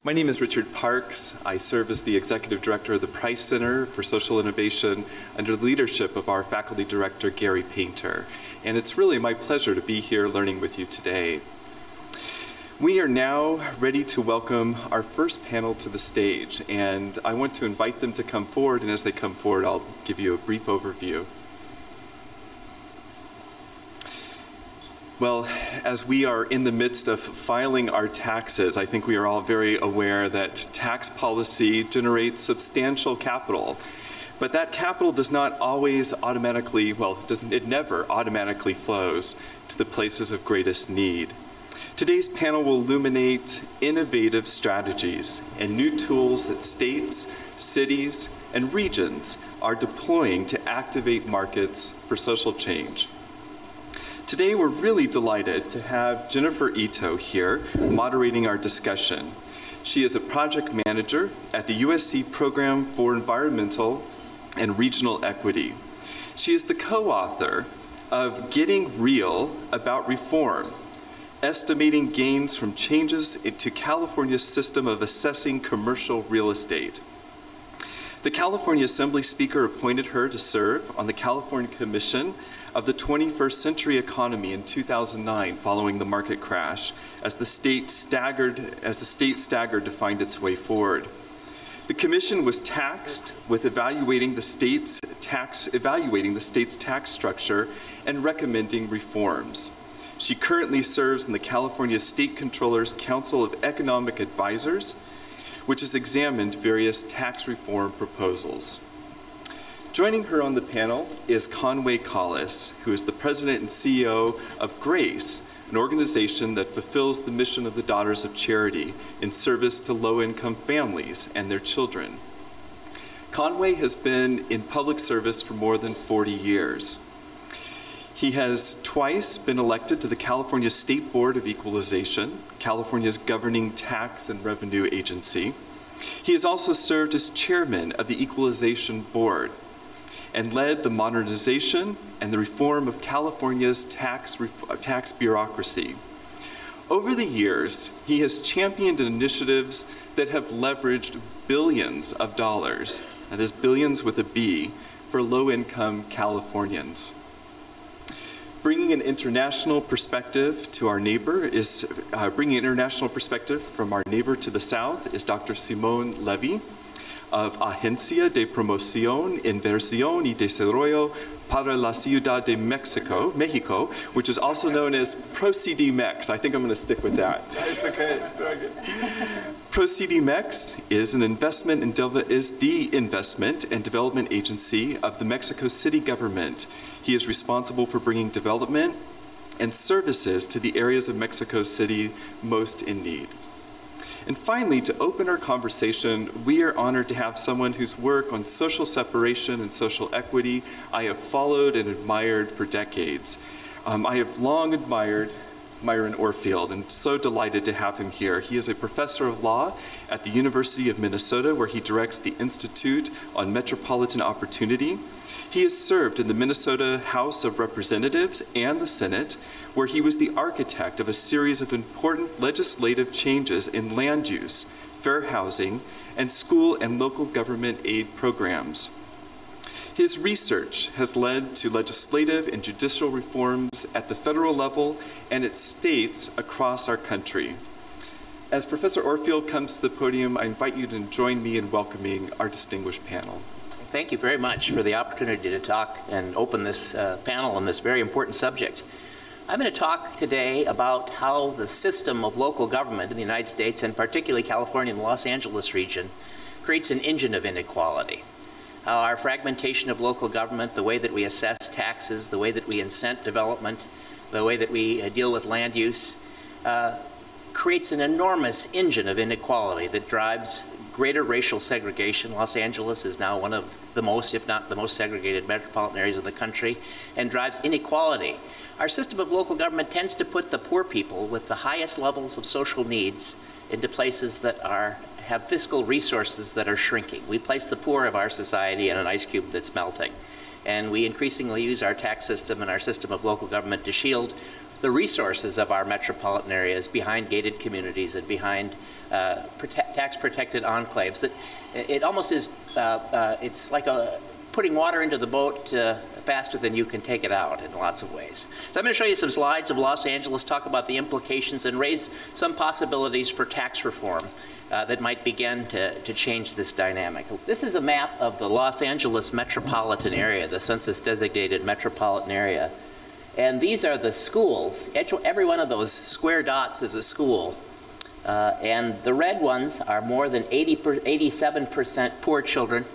My name is Richard Parks. I serve as the Executive Director of the Price Center for Social Innovation under the leadership of our Faculty Director, Gary Painter. And it's really my pleasure to be here learning with you today. We are now ready to welcome our first panel to the stage, and I want to invite them to come forward, and as they come forward, I'll give you a brief overview. Well, as we are in the midst of filing our taxes, I think we are all very aware that tax policy generates substantial capital. But that capital does not always automatically, it never automatically flows to the places of greatest need. Today's panel will illuminate innovative strategies and new tools that states, cities, and regions are deploying to activate markets for social change. Today, we're really delighted to have Jennifer Ito here moderating our discussion. She is a project manager at the USC Program for Environmental and Regional Equity. She is the co-author of Getting Real About Reform, Estimating Gains from Changes to California's System of Assessing Commercial Real Estate. The California Assembly Speaker appointed her to serve on the California Commission of the 21st Century Economy in 2009 following the market crash as the state staggered to find its way forward. The commission was tasked with evaluating the state's tax structure and recommending reforms. She currently serves in the California State Comptroller's Council of Economic Advisors, which has examined various tax reform proposals. Joining her on the panel is Conway Collis, who is the president and CEO of GRACE, an organization that fulfills the mission of the Daughters of Charity in service to low-income families and their children. Conway has been in public service for more than 40 years. He has twice been elected to the California State Board of Equalization, California's governing tax and revenue agency. He has also served as chairman of the Equalization Board and led the modernization and the reform of California's tax bureaucracy. Over the years, he has championed initiatives that have leveraged billions of dollars, that is billions with a B, for low-income Californians. Bringing an international perspective to our neighbor is, from our neighbor to the south is Dr. Simón Levy of Agencia de Promoción, Inversión y Desarrollo para la Ciudad de Mexico, which is also known as ProCDMex. I think I'm going to stick with that. It's okay. Very good. ProCDMex is the investment and development agency of the Mexico City government. He is responsible for bringing development and services to the areas of Mexico City most in need. And finally, to open our conversation, we are honored to have someone whose work on social separation and social equity I have followed and admired for decades. I have long admired Myron Orfield and so delighted to have him here. He is a professor of law at the University of Minnesota, where he directs the Institute on Metropolitan Opportunity. He has served in the Minnesota House of Representatives and the Senate, where he was the architect of a series of important legislative changes in land use, fair housing, and school and local government aid programs. His research has led to legislative and judicial reforms at the federal level and at states across our country. As Professor Orfield comes to the podium, I invite you to join me in welcoming our distinguished panel. Thank you very much for the opportunity to talk and open this panel on this very important subject. I'm going to talk today about how the system of local government in the United States, and particularly California and the Los Angeles region, creates an engine of inequality. How our fragmentation of local government, the way that we assess taxes, the way that we incent development, the way that we deal with land use, creates an enormous engine of inequality that drives greater racial segregation. Los Angeles is now one of the most, if not the most segregated metropolitan areas of the country, and drives inequality. Our system of local government tends to put the poor people with the highest levels of social needs into places that have fiscal resources that are shrinking. We place the poor of our society in an ice cube that's melting. And we increasingly use our tax system and our system of local government to shield the resources of our metropolitan areas behind gated communities and behind tax-protected enclaves. That it almost is, it's like putting water into the boat faster than you can take it out in lots of ways. So I'm going to show you some slides of Los Angeles, talk about the implications, and raise some possibilities for tax reform that might begin to change this dynamic. This is a map of the Los Angeles metropolitan area, the census-designated metropolitan area. And these are the schools. Every one of those square dots is a school. And the red ones are more than 87% poor children.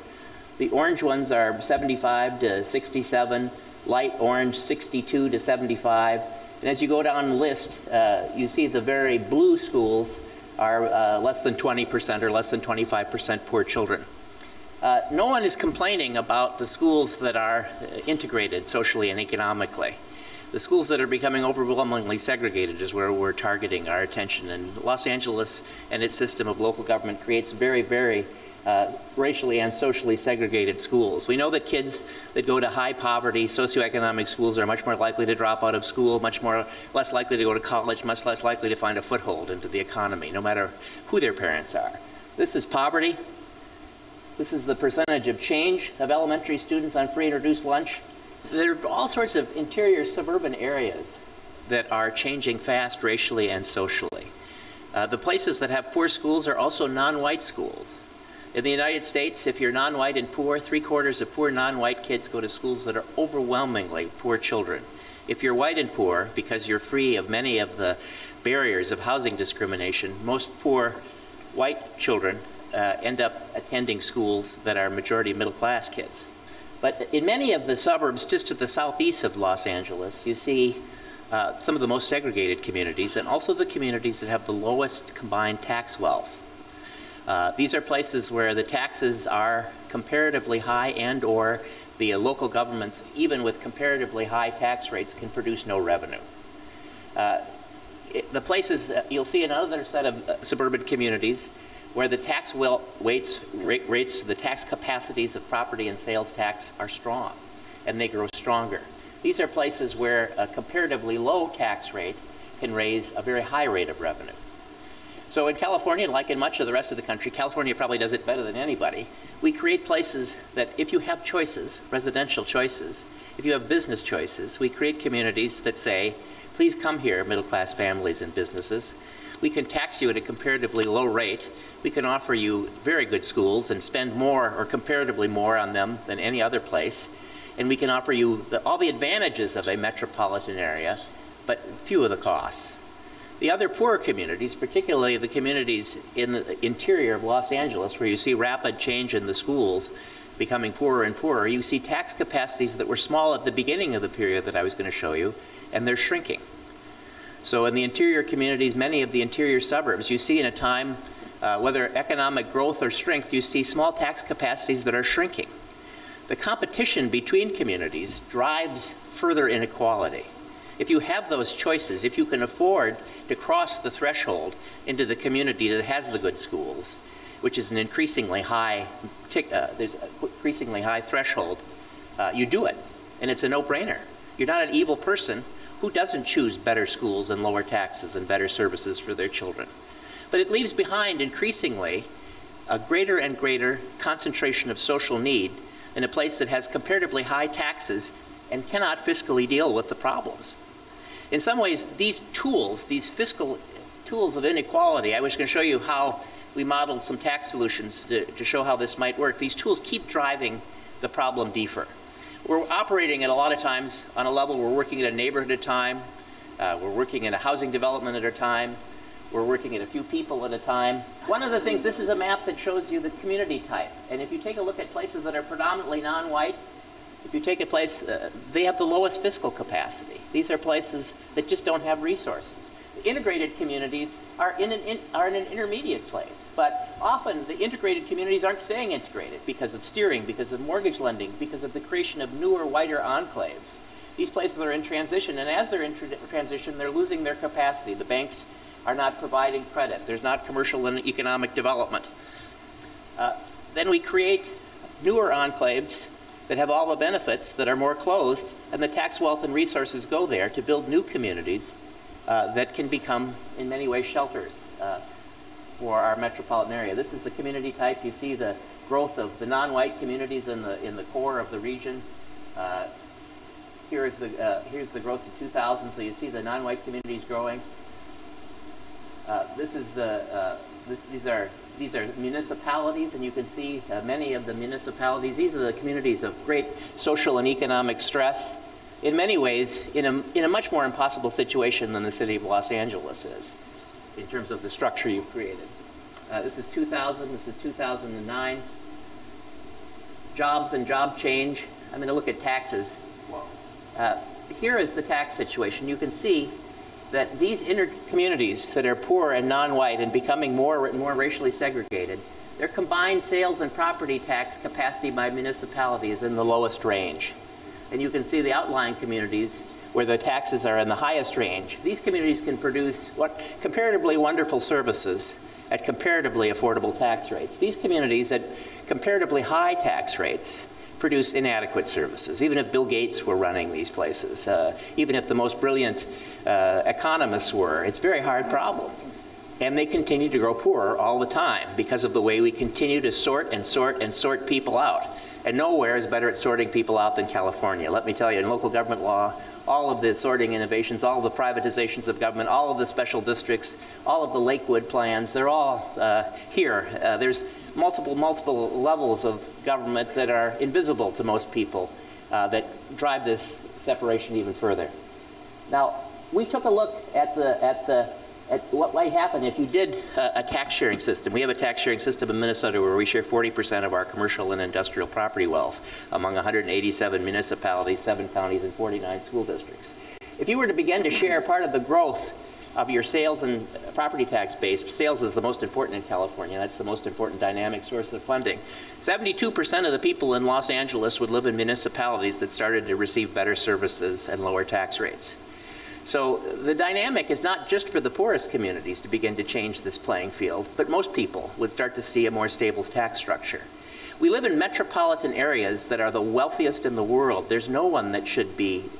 The orange ones are 75 to 67, light orange 62 to 75. And as you go down the list, you see the very blue schools are less than 20% or less than 25% poor children. No one is complaining about the schools that are integrated socially and economically. The schools that are becoming overwhelmingly segregated is where we're targeting our attention. And Los Angeles and its system of local government creates very, very racially and socially segregated schools. We know that kids that go to high poverty socioeconomic schools are much more likely to drop out of school, less likely to go to college, much less likely to find a foothold into the economy, no matter who their parents are. This is poverty. This is the percentage of change of elementary students on free and reduced lunch. There are all sorts of interior suburban areas that are changing fast racially and socially. The places that have poor schools are also non-white schools. In the United States, if you're non-white and poor, 3/4 of poor non-white kids go to schools that are overwhelmingly poor children. If you're white and poor, because you're free of many of the barriers of housing discrimination, most poor white children end up attending schools that are majority middle-class kids. But in many of the suburbs just to the southeast of Los Angeles, you see some of the most segregated communities and also the communities that have the lowest combined tax wealth. These are places where the taxes are comparatively high and or the local governments, even with comparatively high tax rates, can produce no revenue. The places, you'll see another set of suburban communities where the tax rates, the tax capacities of property and sales tax are strong, and they grow stronger. These are places where a comparatively low tax rate can raise a very high rate of revenue. So in California, like in much of the rest of the country, California probably does it better than anybody, we create places that if you have choices, residential choices, if you have business choices, we create communities that say, please come here, middle-class families and businesses. We can tax you at a comparatively low rate. We can offer you very good schools and spend more or comparatively more on them than any other place. And we can offer you all the advantages of a metropolitan area, but few of the costs. The other poorer communities, particularly the communities in the interior of Los Angeles, where you see rapid change in the schools becoming poorer and poorer, you see tax capacities that were small at the beginning of the period that I was going to show you, and they're shrinking. So in the interior communities, many of the interior suburbs, you see in a time, whether economic growth or strength, you see small tax capacities that are shrinking. The competition between communities drives further inequality. If you have those choices, if you can afford to cross the threshold into the community that has the good schools, which is an increasingly high, there's an increasingly high threshold, you do it, and it's a no-brainer. You're not an evil person who doesn't choose better schools and lower taxes and better services for their children. But it leaves behind increasingly a greater and greater concentration of social need in a place that has comparatively high taxes and cannot fiscally deal with the problems. In some ways, these tools, these fiscal tools of inequality, I was going to show you how we modeled some tax solutions to show how this might work. These tools keep driving the problem deeper. We're operating at a lot of times on a level, we're working at a neighborhood at a time, we're working in a housing development at a time, we're working at a few people at a time. One of the things, this is a map that shows you the community type. And if you take a look at places that are predominantly non-white, if you take a place, they have the lowest fiscal capacity. These are places that just don't have resources. The integrated communities are in an intermediate place, but often the integrated communities aren't staying integrated because of steering, because of mortgage lending, because of the creation of newer, whiter enclaves. These places are in transition, and as they're in transition, they're losing their capacity. The banks are not providing credit. There's not commercial and economic development. Then we create newer enclaves that have all the benefits, that are more closed, and the tax wealth and resources go there to build new communities that can become, in many ways, shelters for our metropolitan area. This is the community type. You see the growth of the non-white communities in the core of the region. Here's the growth of 2000. So you see the non-white communities growing. These are municipalities, and you can see many of the municipalities. These are the communities of great social and economic stress. In many ways, in a much more impossible situation than the city of Los Angeles is, in terms of the structure you've created. This is 2000. This is 2009. Jobs and job change. I'm going to look at taxes. Here is the tax situation. You can see that these inner communities that are poor and non-white and becoming more and more racially segregated, their combined sales and property tax capacity by municipality is in the lowest range. And you can see the outlying communities where the taxes are in the highest range. These communities can produce comparatively wonderful services at comparatively affordable tax rates. These communities at comparatively high tax rates produce inadequate services, even if Bill Gates were running these places, even if the most brilliant economists were. It's a very hard problem. And they continue to grow poorer all the time because of the way we continue to sort and sort and sort people out. And nowhere is better at sorting people out than California. Let me tell you, in local government law, all of the sorting innovations, all of the privatizations of government, all of the special districts, all of the Lakewood plans, they're all here. There's multiple levels of government that are invisible to most people that drive this separation even further. Now, we took a look at what might happen if you did a tax sharing system. We have a tax sharing system in Minnesota where we share 40% of our commercial and industrial property wealth among 187 municipalities, 7 counties, and 49 school districts. If you were to begin to share part of the growth of your sales and property tax base, sales is the most important in California. That's the most important dynamic source of funding. 72% of the people in Los Angeles would live in municipalities that started to receive better services and lower tax rates. So the dynamic is not just for the poorest communities to begin to change this playing field, but most people would start to see a more stable tax structure. We live in metropolitan areas that are the wealthiest in the world. There's no one that should be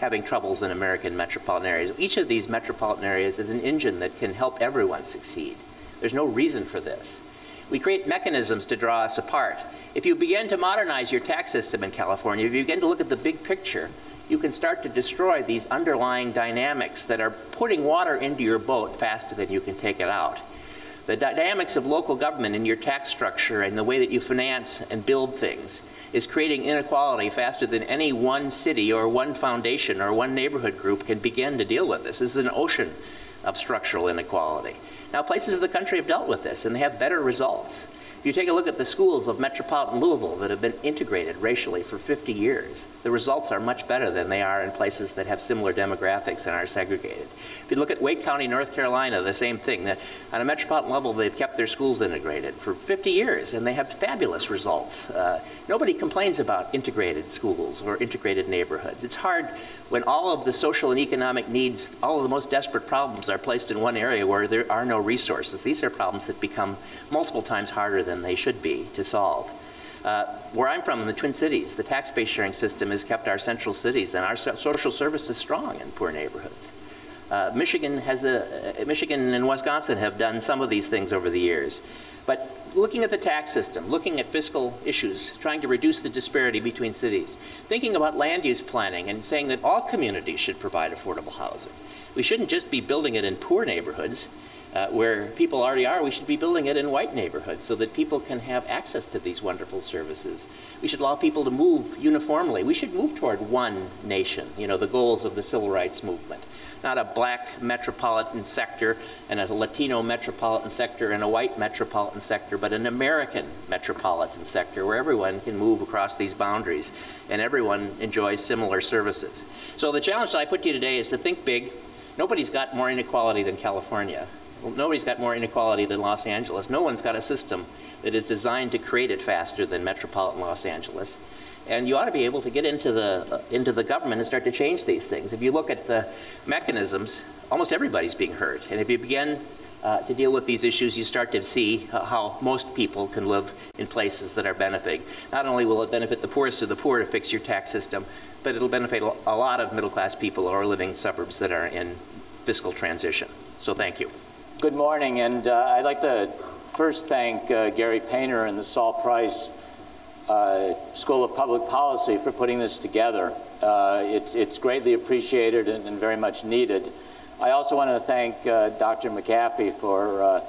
having troubles in American metropolitan areas. Each of these metropolitan areas is an engine that can help everyone succeed. There's no reason for this. We create mechanisms to draw us apart. If you begin to modernize your tax system in California, if you begin to look at the big picture, you can start to destroy these underlying dynamics that are putting water into your boat faster than you can take it out. The dynamics of local government in your tax structure and the way that you finance and build things is creating inequality faster than any one city or one foundation or one neighborhood group can begin to deal with this. This is an ocean of structural inequality. Now, places of the country have dealt with this, and they have better results. If you take a look at the schools of metropolitan Louisville that have been integrated racially for 50 years, the results are much better than they are in places that have similar demographics and are segregated. If you look at Wake County, North Carolina, the same thing. On a metropolitan level, they've kept their schools integrated for 50 years, and they have fabulous results. Nobody complains about integrated schools or integrated neighborhoods. It's hard when all of the social and economic needs, all of the most desperate problems are placed in one area where there are no resources. These are problems that become multiple times harder than they should be to solve. Where I'm from, in the Twin Cities, the tax-based sharing system has kept our central cities and our social services strong in poor neighborhoods. Michigan and Wisconsin have done some of these things over the years. But looking at the tax system, looking at fiscal issues, trying to reduce the disparity between cities, thinking about land use planning and saying that all communities should provide affordable housing. We shouldn't just be building it in poor neighborhoods where people already are. We should be building it in white neighborhoods so that people can have access to these wonderful services. We should allow people to move uniformly. We should move toward one nation, you know, the goals of the civil rights movement. Not a black metropolitan sector and a Latino metropolitan sector and a white metropolitan sector, but an American metropolitan sector where everyone can move across these boundaries and everyone enjoys similar services. So the challenge that I put to you today is to think big. Nobody's got more inequality than California. Nobody's got more inequality than Los Angeles. No one's got a system that is designed to create it faster than metropolitan Los Angeles. And you ought to be able to get into the government and start to change these things. If you look at the mechanisms, almost everybody's being hurt. And if you begin to deal with these issues, you start to see how most people can live in places that are benefiting. Not only will it benefit the poorest of the poor to fix your tax system, but it'll benefit a lot of middle-class people who are living in suburbs that are in fiscal transition. So thank you. Good morning, and I'd like to first thank Gary Painter and the Saul Price School of Public Policy for putting this together. It's greatly appreciated and very much needed. I also want to thank Dr. McAfee for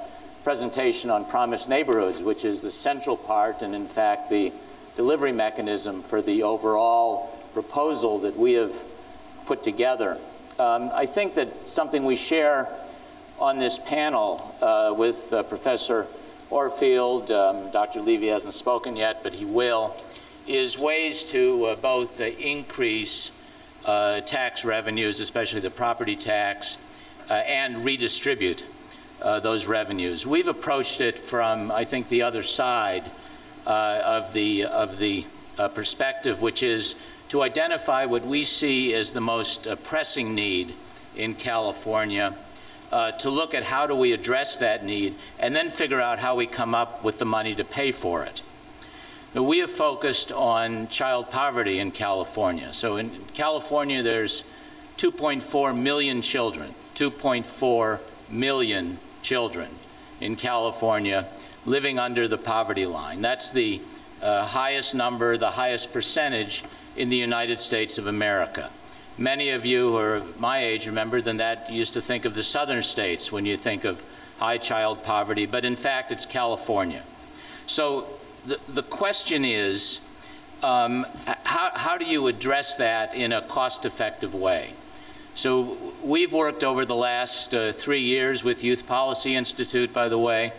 presentation on promised neighborhoods, which is the central part and, in fact, the delivery mechanism for the overall proposal that we have put together. I think that something we share on this panel with Professor Orfield, Dr. Levy hasn't spoken yet, but he will, is ways to both increase tax revenues, especially the property tax, and redistribute those revenues. We've approached it from, I think, the other side of the perspective, which is to identify what we see as the most pressing need in California, to look at how do we address that need, and then figure out how we come up with the money to pay for it. Now, we have focused on child poverty in California. So in California, there's 2.4 million children, 2.4 million children in California living under the poverty line. That's the highest number, the highest percentage in the United States of America. Many of you who are my age remember that used to think of the southern states when you think of high child poverty, but in fact it's California. So the question is, how do you address that in a cost-effective way? So we've worked over the last 3 years with Youth Policy Institute, by the way,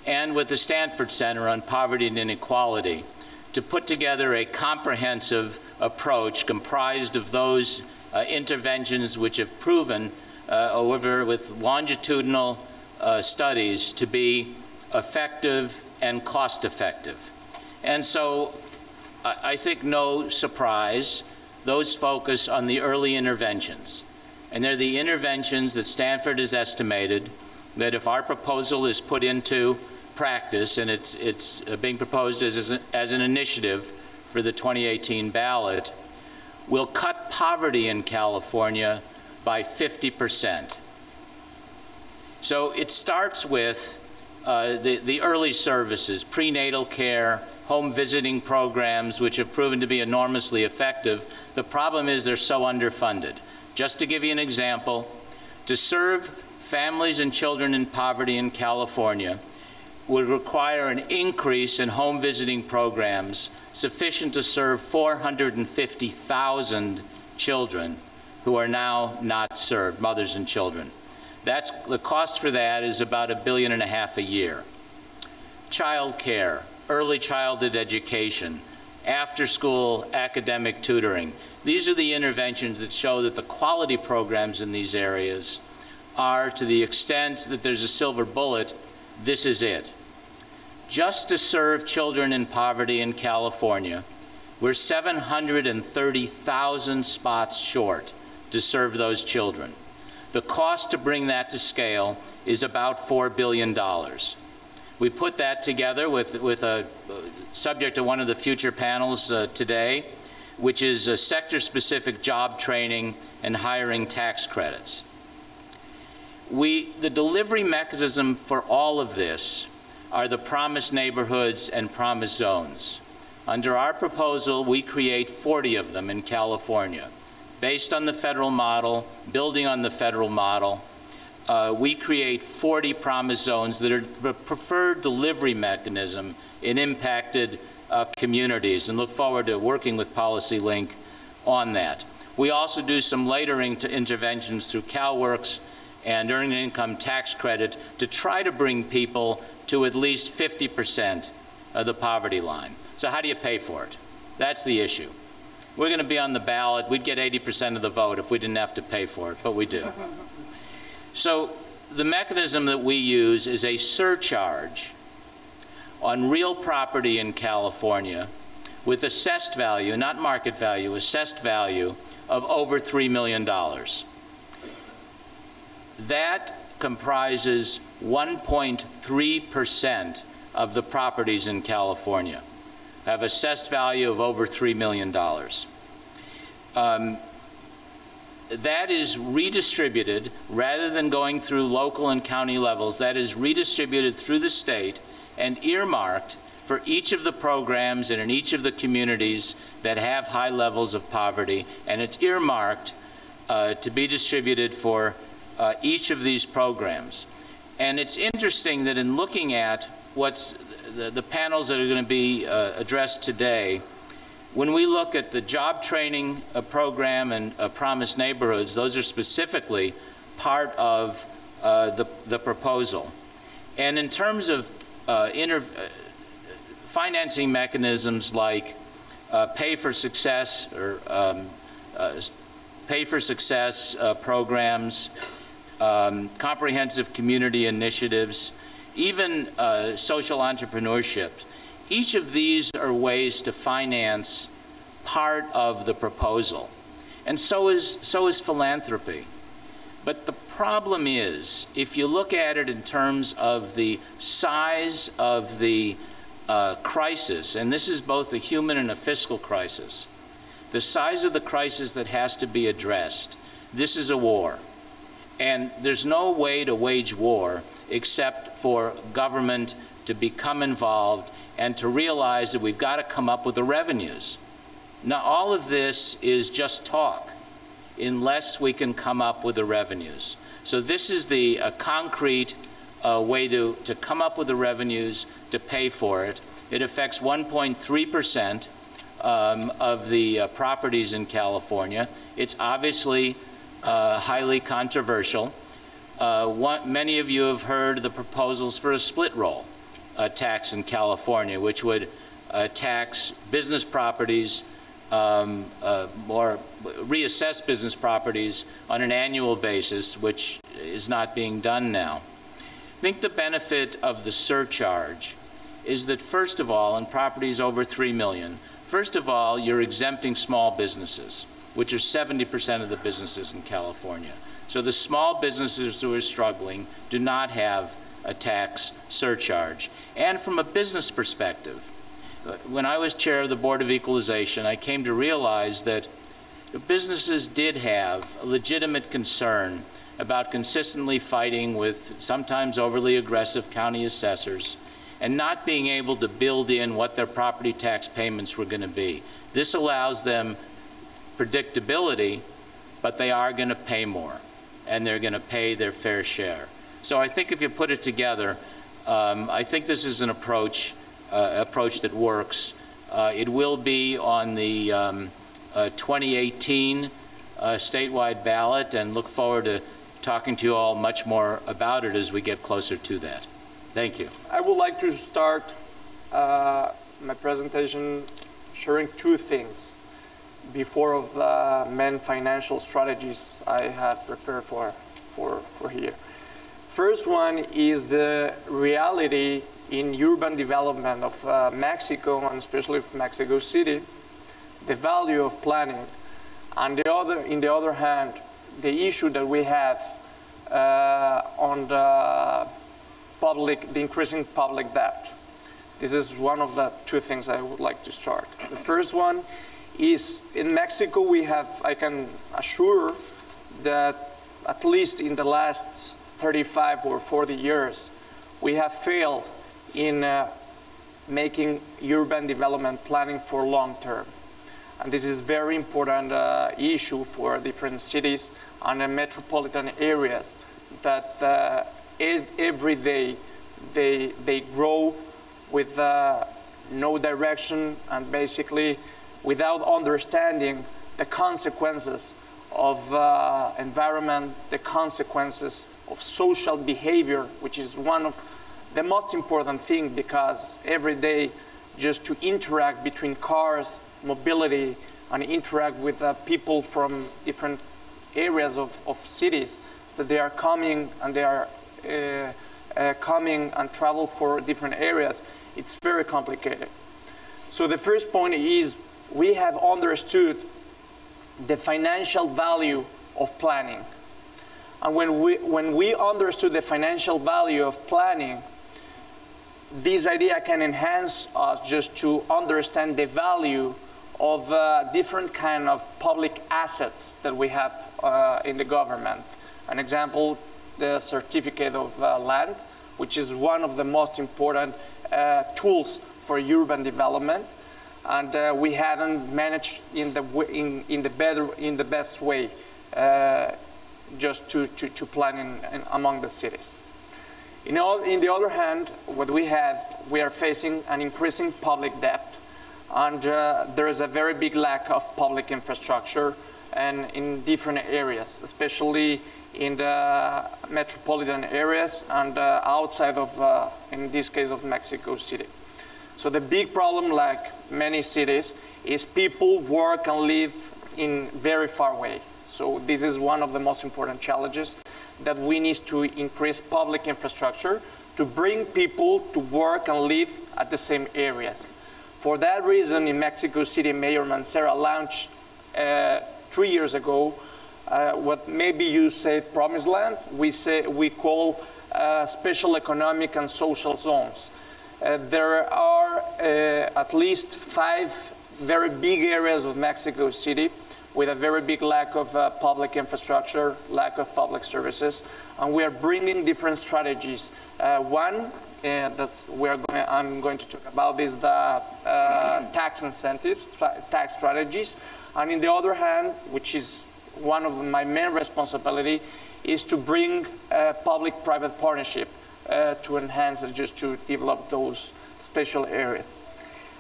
and with the Stanford Center on Poverty and Inequality to put together a comprehensive approach comprised of those interventions which have proven with longitudinal studies to be effective and cost-effective. And so I think no surprise, those focus on the early interventions. And they're the interventions that Stanford has estimated that if our proposal is put into practice, and it's being proposed as an initiative for the 2018 ballot, will cut poverty in California by 50%. So it starts with the early services, prenatal care, home visiting programs, which have proven to be enormously effective. The problem is they're so underfunded. Just to give you an example, to serve families and children in poverty in California would require an increase in home visiting programs sufficient to serve 450,000 children who are now not served, mothers and children. The cost for that is about $1.5 billion a year. Child care, early childhood education, after-school academic tutoring. These are the interventions that show that the quality programs in these areas are, to the extent that there's a silver bullet, this is it. Just to serve children in poverty in California, we're 730,000 spots short to serve those children. The cost to bring that to scale is about $4 billion. We put that together with a subject of one of the future panels today, which is sector-specific job training and hiring tax credits. The delivery mechanism for all of this are the promised neighborhoods and promised zones. Under our proposal, we create 40 of them in California. Based on the federal model, building on the federal model, we create 40 promised zones that are the preferred delivery mechanism in impacted communities, and look forward to working with PolicyLink on that. We also do some later interventions through CalWorks and earned income tax credit to try to bring people to at least 50% of the poverty line. So how do you pay for it? That's the issue. We're going to be on the ballot. We'd get 80% of the vote if we didn't have to pay for it, but we do. So the mechanism that we use is a surcharge on real property in California with assessed value, not market value, assessed value of over $3 million. That comprises 1.3% of the properties in California have assessed value of over $3 million. That is redistributed rather than going through local and county levels. That is redistributed through the state and earmarked for each of the programs and in each of the communities that have high levels of poverty, and it's earmarked to be distributed for each of these programs. And it's interesting that in looking at what's the panels that are going to be addressed today, when we look at the job training program and Promised Neighborhoods, those are specifically part of the proposal. And in terms of financing mechanisms like pay for success or programs, comprehensive community initiatives, even social entrepreneurship. Each of these are ways to finance part of the proposal. And so is philanthropy. But the problem is, if you look at it in terms of the size of the crisis, and this is both a human and a fiscal crisis, the size of the crisis that has to be addressed, this is a war. And there's no way to wage war except for government to become involved and to realize that we've got to come up with the revenues. Now, all of this is just talk unless we can come up with the revenues. So this is the concrete way to come up with the revenues to pay for it. It affects 1.3% of the properties in California. It's obviously highly controversial. Many of you have heard the proposals for a split roll tax in California, which would tax business properties or reassess business properties on an annual basis, which is not being done now. I think the benefit of the surcharge is that, first of all, in properties over $3 million, first of all, you're exempting small businesses, which are 70% of the businesses in California. So the small businesses who are struggling do not have a tax surcharge. And from a business perspective, when I was chair of the Board of Equalization, I came to realize that the businesses did have a legitimate concern about consistently fighting with sometimes overly aggressive county assessors and not being able to build in what their property tax payments were going to be. This allows them predictability, but they are going to pay more, and they're going to pay their fair share. So I think if you put it together, I think this is an approach that works. It will be on the 2018 statewide ballot, and look forward to talking to you all much more about it as we get closer to that. Thank you. I would like to start my presentation sharing two things before of the main financial strategies I have prepared for here. First one is the reality in urban development of Mexico, and especially of Mexico City, the value of planning. And in the other hand, the issue that we have on the increasing public debt. This is one of the two things I would like to start. The first one is in Mexico we have, I can assure that at least in the last 35 or 40 years, we have failed in making urban development planning for long term. And this is very important issue for different cities and metropolitan areas that every day they grow with no direction and basically without understanding the consequences of environment, the consequences of social behavior, which is one of the most important thing, because every day just to interact between cars, mobility, and interact with people from different areas of cities, that they are coming and they are coming and travel for different areas, it's very complicated. So the first point is we have understood the financial value of planning. And when we understood the financial value of planning, this idea can enhance us just to understand the value of different kind of public assets that we have in the government. An example, the certificate of land, which is one of the most important tools for urban development, and we haven't managed in the best way just to plan among the cities. In the other hand, what we are facing an increasing public debt, and there is a very big lack of public infrastructure and in different areas, especially in the metropolitan areas and outside of, in this case, of Mexico City. So the big problem, like many cities, is people work and live in very far away. So this is one of the most important challenges, that we need to increase public infrastructure to bring people to work and live at the same areas. For that reason, in Mexico City, Mayor Mancera launched 3 years ago what maybe you say promised land, we call special economic and social zones. There are at least 5 very big areas of Mexico City with a very big lack of public infrastructure, lack of public services, and we are bringing different strategies. One I'm going to talk about is the tax incentives, tax strategies, and in the other hand, which is one of my main responsibility, is to bring public-private partnership to enhance and just to develop those special areas.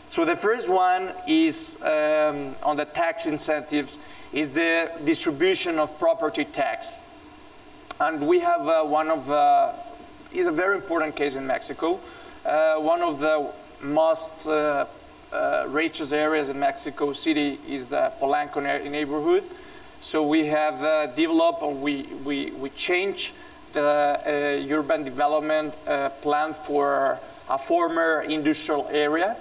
So the first one is on the tax incentives, is the distribution of property tax. And we have is a very important case in Mexico. One of the most richest areas in Mexico City is the Polanco neighborhood. So we have developed, and we changed the urban development plan for a former industrial area,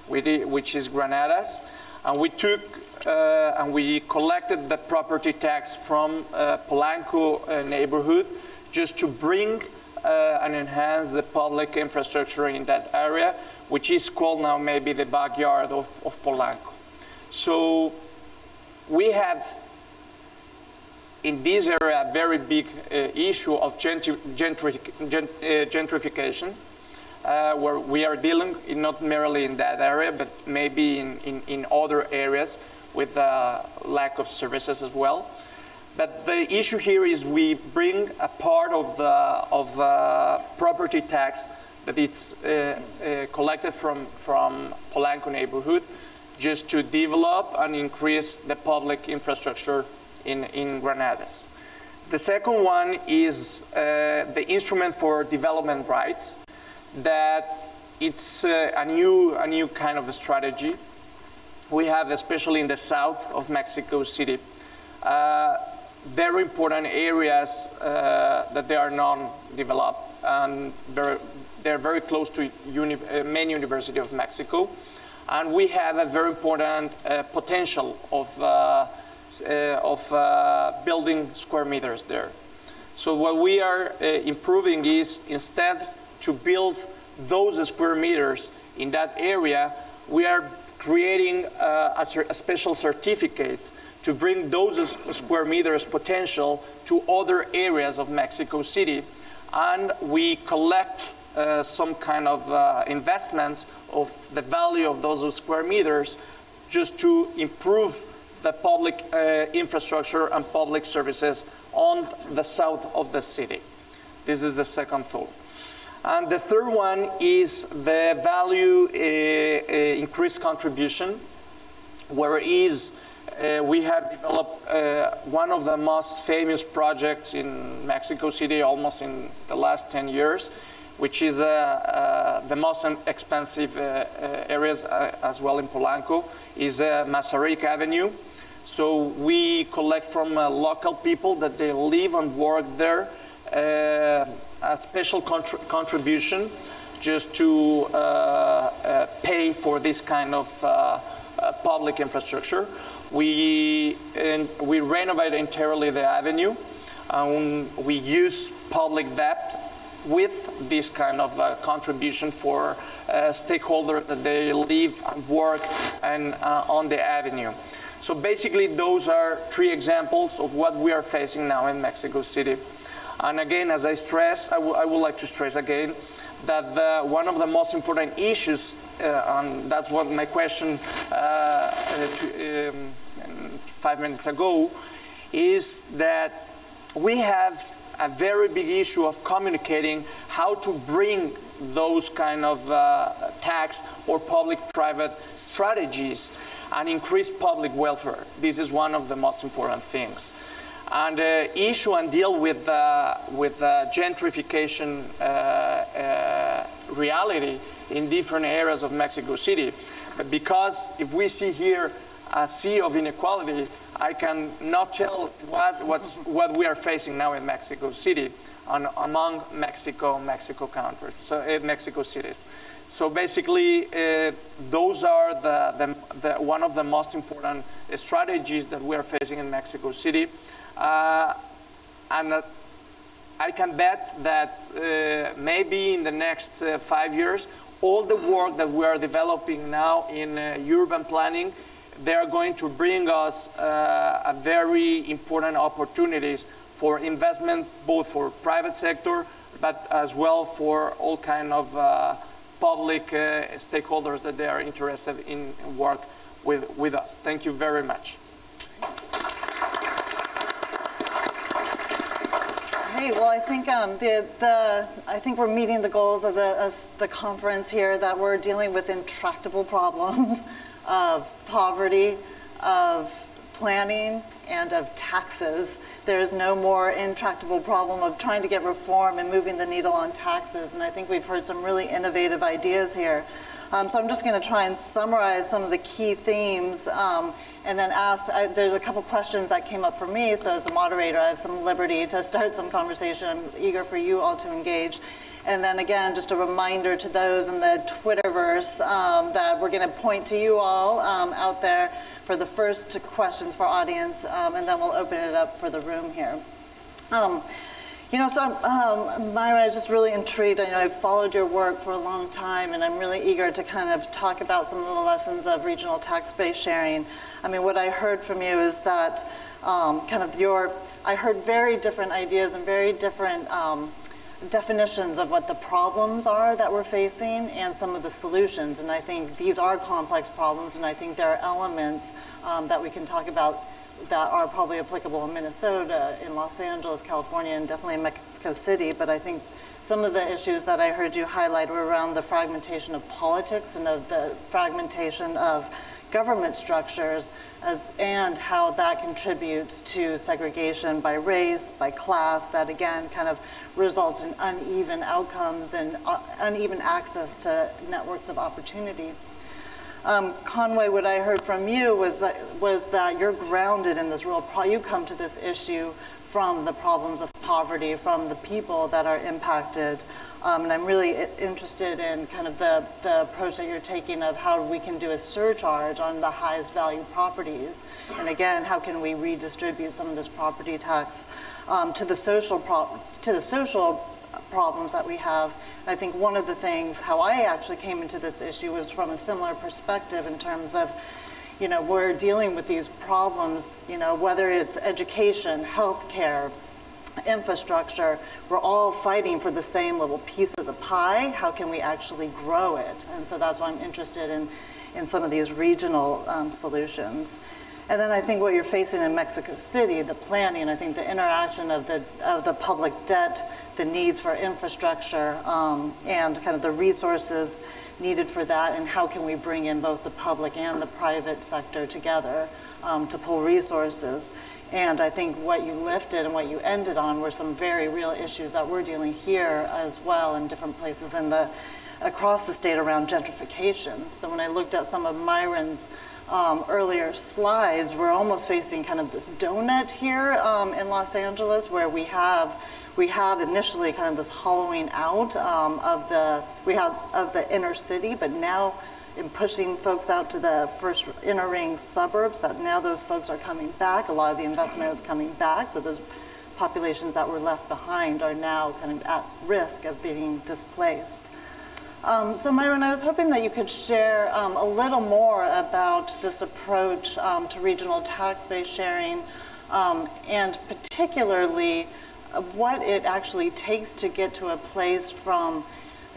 which is Granadas, and we took and we collected the property tax from Polanco neighborhood just to bring and enhance the public infrastructure in that area, which is called now maybe the backyard of Polanco. So we have in this area a very big issue of gentrification, where we are dealing not merely in that area, but maybe in other areas with lack of services as well. But the issue here is we bring a part of the property tax that it's collected from Polanco neighborhood just to develop and increase the public infrastructure in Granadas. The second one is the instrument for development rights, that it's a new kind of a strategy. We have, especially in the south of Mexico City, very important areas that they are non-developed, and they're very close to main University of Mexico, and we have a very important potential of building square meters there. So what we are improving is, instead to build those square meters in that area, we are creating a special certificates to bring those square meters potential to other areas of Mexico City. And we collect some kind of investments of the value of those square meters just to improve the public infrastructure and public services on the south of the city. This is the second thought. And the third one is the value increased contribution, where we have developed one of the most famous projects in Mexico City almost in the last 10 years, which is the most expensive areas as well in Polanco, is Masaryk Avenue. So we collect from local people that they live and work there, a special contribution just to pay for this kind of public infrastructure. We renovate entirely the avenue, We use public debt with this kind of contribution for stakeholders that they live and work and on the avenue. So basically, those are three examples of what we are facing now in Mexico City. And again, as I stress, I would like to stress again that one of the most important issues, and that's what my question 5 minutes ago, is that we have a very big issue of communicating how to bring those kind of tax or public-private strategies and increase public welfare. This is one of the most important things. And issue and deal with gentrification reality in different areas of Mexico City. Because if we see here a sea of inequality, I can not tell what we are facing now in Mexico City among Mexico countries, so Mexico cities. So basically, those are one of the most important strategies that we are facing in Mexico City. And I can bet that maybe in the next 5 years, all the work that we are developing now in urban planning, they are going to bring us a very important opportunities for investment, both for private sector, but as well for all kind of public stakeholders that they are interested in work with us. Thank you very much. Hey, well, I think I think we're meeting the goals of the conference here, that we're dealing with intractable problems of poverty, of planning, and of taxes. There's no more intractable problem of trying to get reform and moving the needle on taxes. And I think we've heard some really innovative ideas here. So I'm just going to try and summarize some of the key themes and then ask, there's a couple questions that came up for me, so as the moderator, I have some liberty to start some conversation. I'm eager for you all to engage. And then again, just a reminder to those in the Twitterverse that we're going to point to you all out there for the first questions for audience, and then we'll open it up for the room here. You know, so Myra, I was just really intrigued. I know I've followed your work for a long time, and I'm really eager to kind of talk about some of the lessons of regional tax-based sharing. I mean, what I heard from you is that I heard very different ideas and very different definitions of what the problems are that we're facing and some of the solutions. And I think these are complex problems, and I think there are elements that we can talk about that are probably applicable in Minnesota, in Los Angeles, California, and definitely in Mexico City. But I think some of the issues that I heard you highlight were around the fragmentation of politics and of the fragmentation of government structures, and how that contributes to segregation by race, by class, that again kind of results in uneven outcomes and uneven access to networks of opportunity. Conway, what I heard from you was that you're grounded in this real you come to this issue from the problems of poverty, from the people that are impacted. And I'm really interested in kind of the approach that you're taking of how we can do a surcharge on the highest value properties. And again, how can we redistribute some of this property tax to the social problems that we have. And I think one of the things, how I actually came into this issue was from a similar perspective in terms of, you know, we're dealing with these problems, you know, whether it's education, healthcare, infrastructure, we're all fighting for the same little piece of the pie. How can we actually grow it? And so that's why I'm interested in some of these regional solutions. And then I think what you're facing in Mexico City, the planning, I think the interaction of the public debt, the needs for infrastructure, and kind of the resources needed for that, and how can we bring in both the public and the private sector together to pull resources. And I think what you lifted and what you ended on were some very real issues that we're dealing here as well in different places across the state around gentrification. So when I looked at some of Myron's earlier slides, we're almost facing kind of this donut here in Los Angeles, where we had initially kind of this hollowing out of the inner city, but now in pushing folks out to the first inner ring suburbs, that now those folks are coming back. A lot of the investment is coming back, so populations that were left behind are now kind of at risk of being displaced. So Myron, I was hoping that you could share a little more about this approach to regional tax-based sharing, and particularly what it actually takes to get to a place from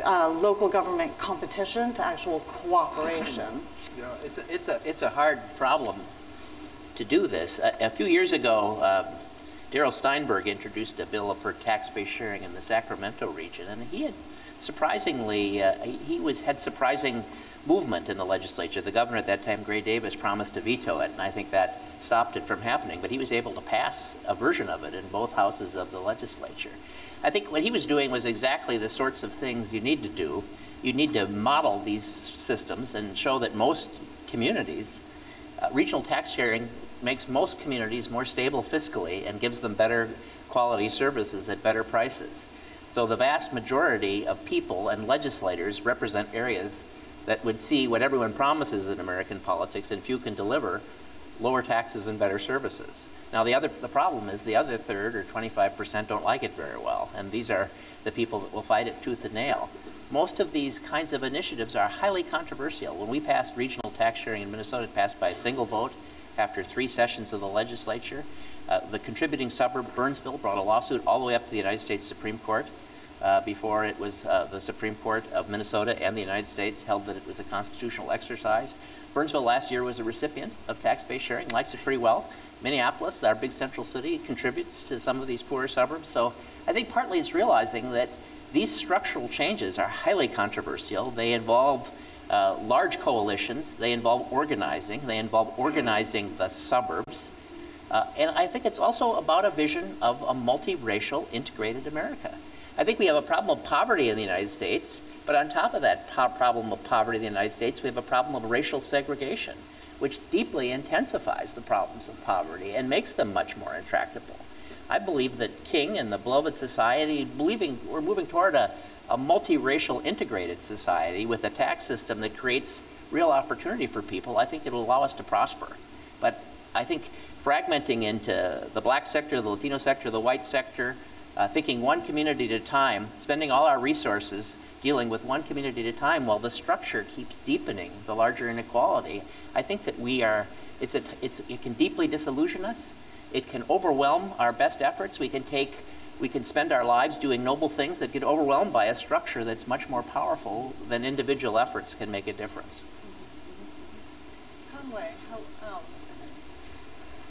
local government competition to actual cooperation. You know, it's a hard problem to do this. A few years ago, Darrell Steinberg introduced a bill for tax-based sharing in the Sacramento region, and he had surprisingly, had surprising movement in the legislature. The governor at that time, Gray Davis, promised to veto it, and I think that stopped it from happening, but he was able to pass a version of it in both houses of the legislature. I think what he was doing was exactly the sorts of things you need to do. You need to model these systems and show that most communities, regional tax sharing makes most communities more stable fiscally and gives them better quality services at better prices. So the vast majority of people and legislators represent areas that would see what everyone promises in American politics and few can deliver: lower taxes and better services. Now the problem is the other third, or 25%, don't like it very well, and these are the people that will fight it tooth and nail. Most of these kinds of initiatives are highly controversial. When we passed regional tax sharing in Minnesota, it passed by a single vote after 3 sessions of the legislature. The contributing suburb, Burnsville, brought a lawsuit all the way up to the United States Supreme Court before it was the Supreme Court of Minnesota and the United States held that it was a constitutional exercise. Burnsville last year was a recipient of tax-based sharing, likes it pretty well. Minneapolis, our big central city, contributes to some of these poorer suburbs. So I think partly it's realizing that these structural changes are highly controversial. They involve large coalitions. They involve organizing. They involve organizing the suburbs. And I think it's also about a vision of a multiracial, integrated America. I think we have a problem of poverty in the United States, but on top of that problem of poverty in the United States, we have a problem of racial segregation, which deeply intensifies the problems of poverty and makes them much more intractable. I believe that King and the Beloved Society, we're moving toward a multiracial integrated society with a tax system that creates real opportunity for people. I think it'll allow us to prosper. But I think fragmenting into the black sector, the Latino sector, the white sector, thinking one community at a time, spending all our resources dealing with one community at a time while the structure keeps deepening the larger inequality, I think that it can deeply disillusion us. It can overwhelm our best efforts. We can spend our lives doing noble things that get overwhelmed by a structure that's much more powerful than individual efforts can make a difference. Conway,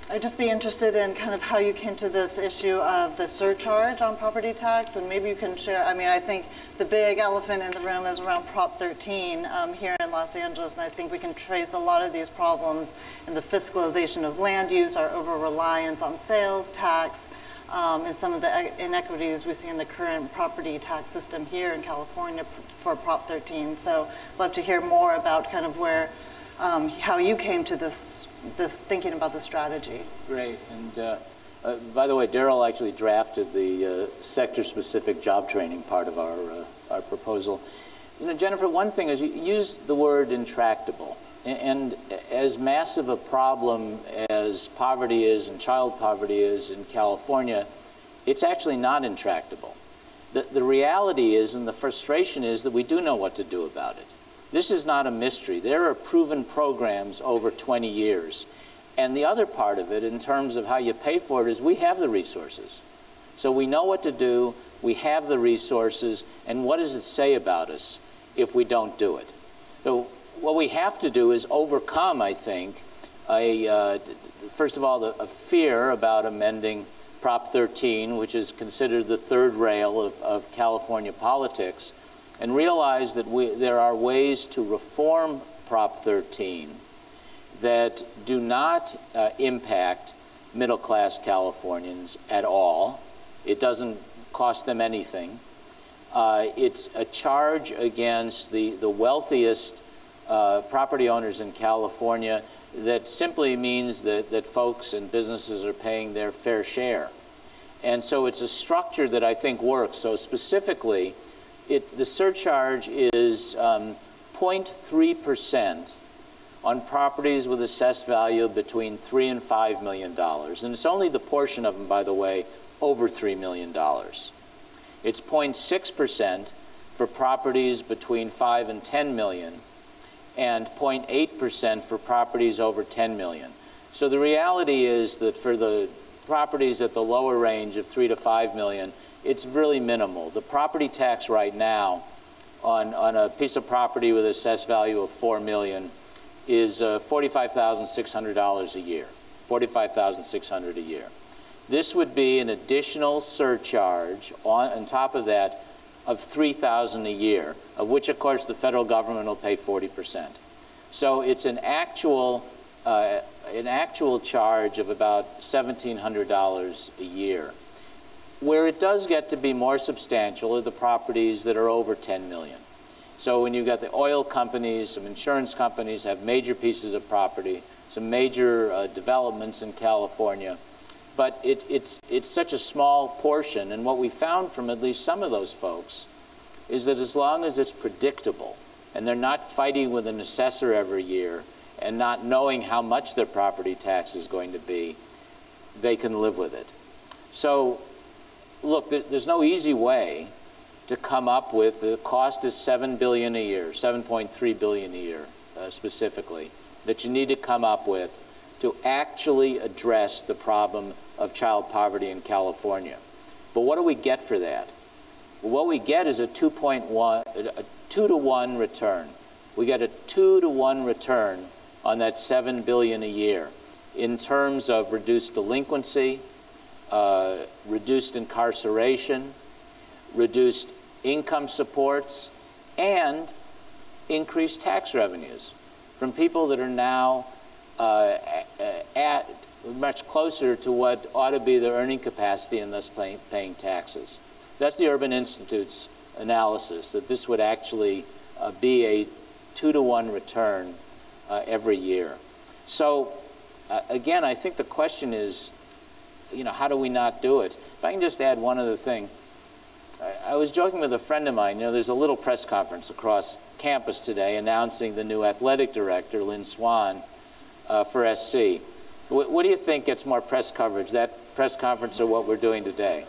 I'd just be interested in kind of how you came to this issue of the surcharge on property tax, and maybe you can share. I mean, I think the big elephant in the room is around Prop 13 here in Los Angeles, and I think we can trace a lot of these problems in the fiscalization of land use, our over-reliance on sales tax, and some of the inequities we see in the current property tax system here in California for Prop 13. So I'd love to hear more about kind of where how you came to this thinking about the strategy. Great, and by the way, Darrell actually drafted the sector-specific job training part of our proposal. You know, Jennifer, one thing is you used the word intractable, and as massive a problem as poverty is and child poverty is in California, it's actually not intractable. The reality is, and the frustration is, that we do know what to do about it. This is not a mystery. There are proven programs over 20 years. And the other part of it, in terms of how you pay for it, is we have the resources. So we know what to do, we have the resources, and what does it say about us if we don't do it? So what we have to do is overcome, I think, first of all, a fear about amending Prop 13, which is considered the third rail of California politics, and realize that there are ways to reform Prop 13 that do not impact middle-class Californians at all. It doesn't cost them anything. It's a charge against the wealthiest property owners in California that simply means that folks and businesses are paying their fair share. And so it's a structure that I think works. So specifically, the surcharge is 0.3% on properties with assessed value between $3 and $5 million. And it's only the portion of them, by the way, over $3 million. It's 0.6% for properties between 5 and 10 million, and 0.8% for properties over 10 million. So the reality is that for the properties at the lower range of 3 to 5 million, it's really minimal. The property tax right now on a piece of property with assessed value of 4 million is $45,600 a year, $45,600 a year. This would be an additional surcharge on top of that of $3,000 a year, of which, of course, the federal government will pay 40%. So it's an actual charge of about $1,700 a year. Where it does get to be more substantial are the properties that are over 10 million. So when you've got the oil companies, some insurance companies have major pieces of property, some major developments in California, but it's such a small portion. And what we found from at least some of those folks is that as long as it's predictable and they're not fighting with an assessor every year and not knowing how much their property tax is going to be, they can live with it. So look, there's no easy way to come up with, the cost is $7 billion a year, $7.3 billion a year specifically, that you need to come up with to actually address the problem of child poverty in California. But what do we get for that? Well, what we get is a 2-to-1 return. We get a 2-to-1 return on that $7 billion a year in terms of reduced delinquency, reduced incarceration, reduced income supports, and increased tax revenues from people that are now at much closer to what ought to be their earning capacity and thus paying taxes. That's the Urban Institute's analysis, that this would actually be a 2-to-1 return every year. So again, I think the question is, how do we not do it? If I can just add one other thing. I was joking with a friend of mine. There's a little press conference across campus today announcing the new athletic director, Lynn Swan, for SC. What do you think gets more press coverage, that press conference or what we're doing today?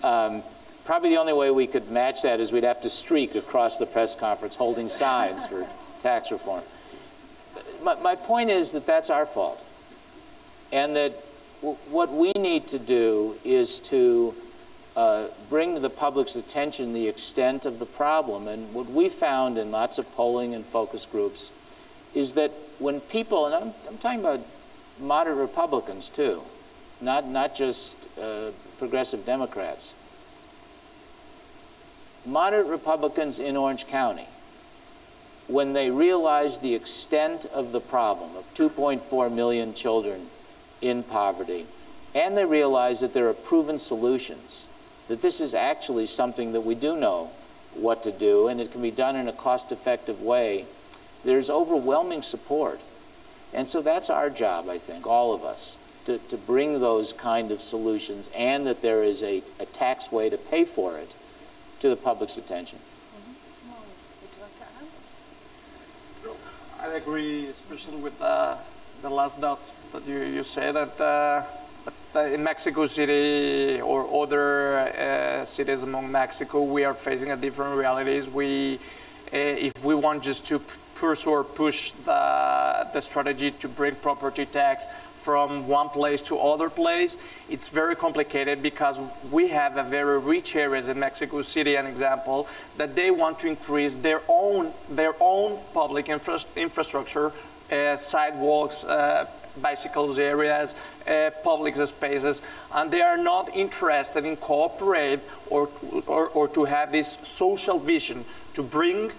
Probably the only way we could match that is we'd have to streak across the press conference holding signs for tax reform. My point is that that's our fault. And that what we need to do is to bring to the public's attention the extent of the problem. And what we found in lots of polling and focus groups is that when people, and I'm talking about moderate Republicans too, not just progressive Democrats, moderate Republicans in Orange County, when they realize the extent of the problem of 2.4 million children in poverty, and they realize that there are proven solutions, that this is actually something that we do know what to do, and it can be done in a cost-effective way, there's overwhelming support. And so that's our job, I think, all of us, to bring those kind of solutions, and that there is a tax way to pay for it, to the public's attention. Simone, would you like to add? I agree, especially with the last dots that you said, that in Mexico City or other cities among Mexico, we are facing a different realities. If we want just to pursue or push the strategy to bring property tax from one place to other place, it's very complicated because we have a very rich areas in Mexico City, an example, that they want to increase their own public infrastructure, sidewalks, bicycles areas, public spaces, and they are not interested in cooperate or to have this social vision to bring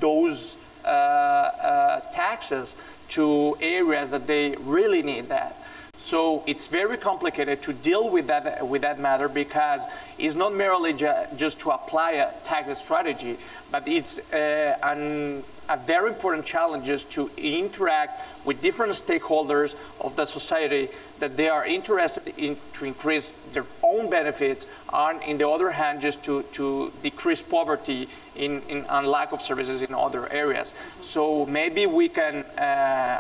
those taxes to areas that they really need that. So it's very complicated to deal with that matter, because it's not merely just to apply a tax strategy, but it's an a very important challenge is to interact with different stakeholders of the society that they are interested in to increase their own benefits, and in the other hand, just to decrease poverty and lack of services in other areas. So maybe we can